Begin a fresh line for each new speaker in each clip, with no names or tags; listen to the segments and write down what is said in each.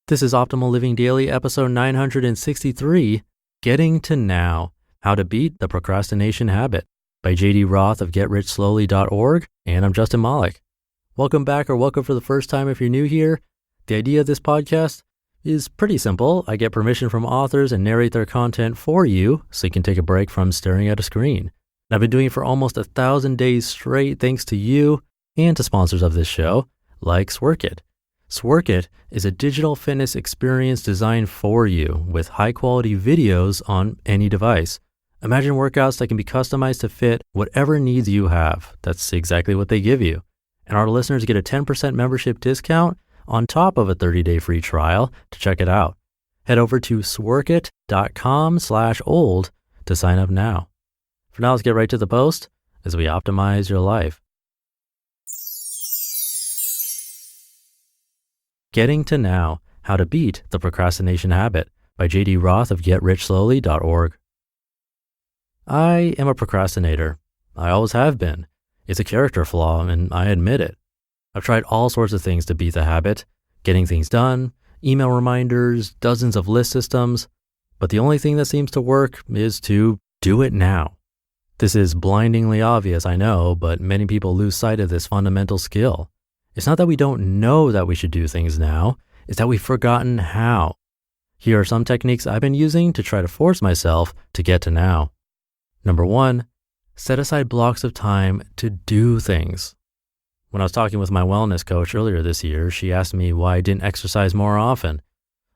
This is Optimal Living Daily, episode 963, Getting to Now, How to Beat the Procrastination Habit by J.D. Roth of GetRichSlowly.org, and I'm Justin Malik. Welcome back or welcome for the first time if you're new here. The idea of this podcast is pretty simple. I get permission from authors and narrate their content for you so you can take a break from staring at a screen. And I've been doing it for almost 1,000 days straight thanks to you and to sponsors of this show, like Sworkit. Sworkit is a digital fitness experience designed for you with high-quality videos on any device. Imagine workouts that can be customized to fit whatever needs you have. That's exactly what they give you. And our listeners get a 10% membership discount on top of a 30-day free trial to check it out. Head over to sworkit.com/old to sign up now. For now, let's get right to the post as we optimize your life. Getting to Now, How to Beat the Procrastination Habit by J.D. Roth of GetRichSlowly.org. I am a procrastinator. I always have been. It's a character flaw, and I admit it. I've tried all sorts of things to beat the habit, getting things done, email reminders, dozens of list systems, but the only thing that seems to work is to do it now. This is blindingly obvious, I know, but many people lose sight of this fundamental skill. It's not that we don't know that we should do things now, it's that we've forgotten how. Here are some techniques I've been using to try to force myself to get to now. Number 1, set aside blocks of time to do things. When I was talking with my wellness coach earlier this year, she asked me why I didn't exercise more often.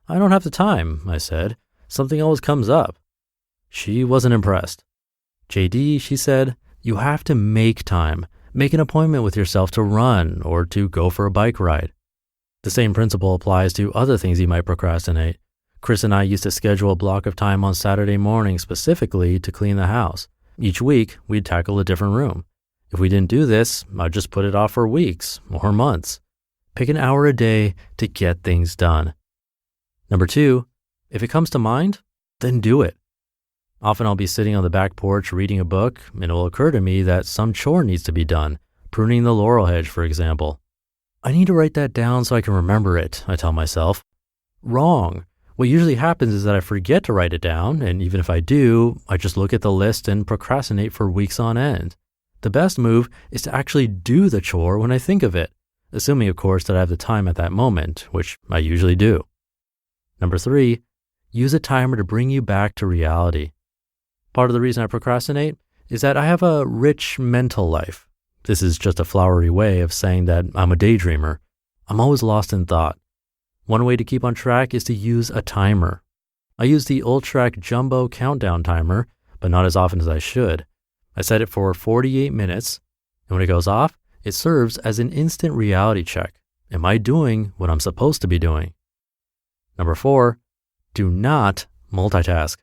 I don't have the time, I said. Something always comes up. She wasn't impressed. JD, she said, you have to make time. Make an appointment with yourself to run or to go for a bike ride. The same principle applies to other things you might procrastinate. Chris and I used to schedule a block of time on Saturday morning specifically to clean the house. Each week, we'd tackle a different room. If we didn't do this, I'd just put it off for weeks or months. Pick an hour a day to get things done. Number 2, if it comes to mind, then do it. Often I'll be sitting on the back porch reading a book, and it will occur to me that some chore needs to be done, pruning the laurel hedge, for example. I need to write that down so I can remember it, I tell myself. Wrong. What usually happens is that I forget to write it down, and even if I do, I just look at the list and procrastinate for weeks on end. The best move is to actually do the chore when I think of it, assuming, of course, that I have the time at that moment, which I usually do. Number 3, use a timer to bring you back to reality. Part of the reason I procrastinate is that I have a rich mental life. This is just a flowery way of saying that I'm a daydreamer. I'm always lost in thought. One way to keep on track is to use a timer. I use the Ultrac Jumbo Countdown Timer, but not as often as I should. I set it for 48 minutes, and when it goes off, it serves as an instant reality check. Am I doing what I'm supposed to be doing? Number 4, do not multitask.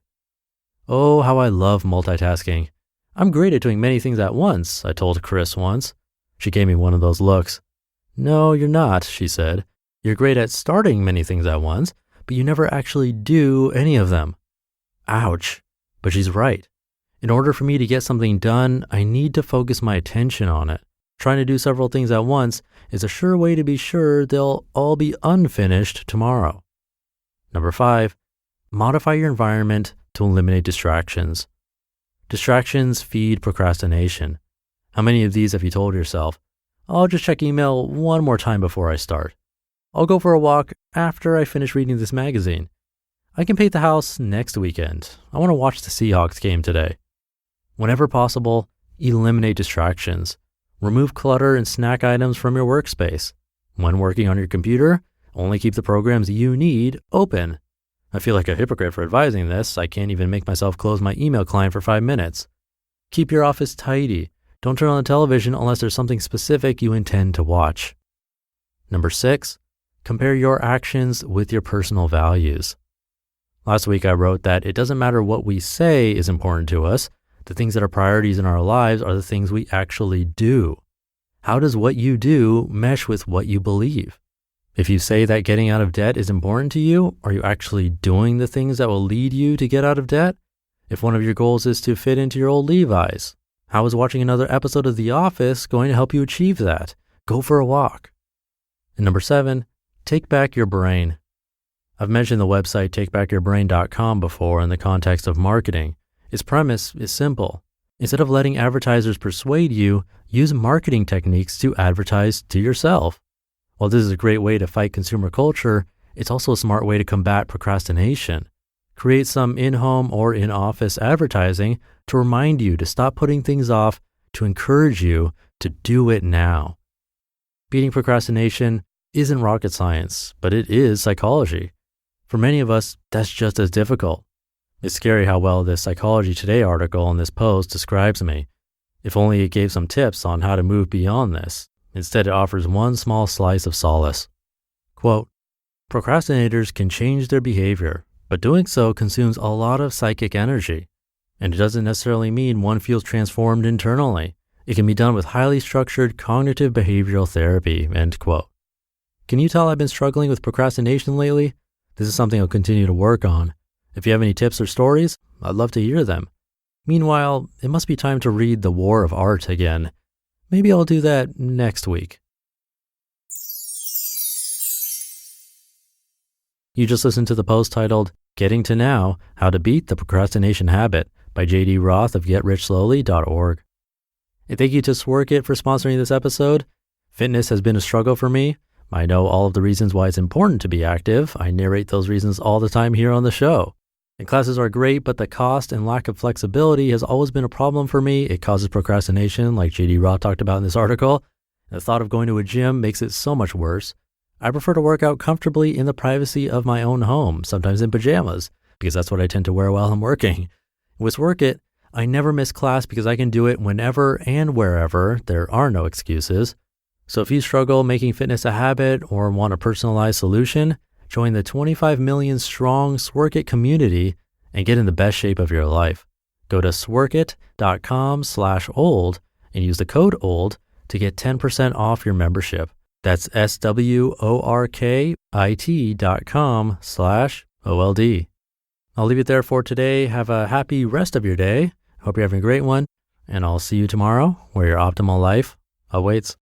Oh, how I love multitasking. I'm great at doing many things at once, I told Chris once. She gave me one of those looks. No, you're not, she said. You're great at starting many things at once, but you never actually do any of them. Ouch. But she's right. In order for me to get something done, I need to focus my attention on it. Trying to do several things at once is a sure way to be sure they'll all be unfinished tomorrow. Number 5, modify your environment to eliminate distractions. Distractions feed procrastination. How many of these have you told yourself, I'll just check email one more time before I start. I'll go for a walk after I finish reading this magazine. I can paint the house next weekend. I want to watch the Seahawks game today. Whenever possible, eliminate distractions. Remove clutter and snack items from your workspace. When working on your computer, only keep the programs you need open. I feel like a hypocrite for advising this. I can't even make myself close my email client for 5 minutes. Keep your office tidy. Don't turn on the television unless there's something specific you intend to watch. Number 6, compare your actions with your personal values. Last week I wrote that it doesn't matter what we say is important to us. The things that are priorities in our lives are the things we actually do. How does what you do mesh with what you believe? If you say that getting out of debt is important to you, are you actually doing the things that will lead you to get out of debt? If one of your goals is to fit into your old Levi's, how is watching another episode of The Office going to help you achieve that? Go for a walk. And number 7, take back your brain. I've mentioned the website takebackyourbrain.com before in the context of marketing. Its premise is simple. Instead of letting advertisers persuade you, use marketing techniques to advertise to yourself. While this is a great way to fight consumer culture, it's also a smart way to combat procrastination. Create some in-home or in-office advertising to remind you to stop putting things off, to encourage you to do it now. Beating procrastination isn't rocket science, but it is psychology. For many of us, that's just as difficult. It's scary how well this Psychology Today article in this post describes me. If only it gave some tips on how to move beyond this. Instead, it offers one small slice of solace. Quote, procrastinators can change their behavior, but doing so consumes a lot of psychic energy. And it doesn't necessarily mean one feels transformed internally. It can be done with highly structured cognitive behavioral therapy, end quote. Can you tell I've been struggling with procrastination lately? This is something I'll continue to work on. If you have any tips or stories, I'd love to hear them. Meanwhile, it must be time to read The War of Art again. Maybe I'll do that next week. You just listened to the post titled, Getting to Now, How to Beat the Procrastination Habit by J.D. Roth of GetRichSlowly.org. And thank you to Sworkit for sponsoring this episode. Fitness has been a struggle for me. I know all of the reasons why it's important to be active. I narrate those reasons all the time here on the show. And classes are great, but the cost and lack of flexibility has always been a problem for me. It causes procrastination, like J.D. Roth talked about in this article. And the thought of going to a gym makes it so much worse. I prefer to work out comfortably in the privacy of my own home, sometimes in pajamas, because that's what I tend to wear while I'm working. With Sworkit, I never miss class because I can do it whenever and wherever. There are no excuses. So if you struggle making fitness a habit or want a personalized solution, join the 25 million strong Sworkit community and get in the best shape of your life. Go to sworkit.com/old and use the code OLD to get 10% off your membership. That's SWORKIT.com/OLD. I'll leave it there for today. Have a happy rest of your day. Hope you're having a great one. And I'll see you tomorrow where your optimal life awaits.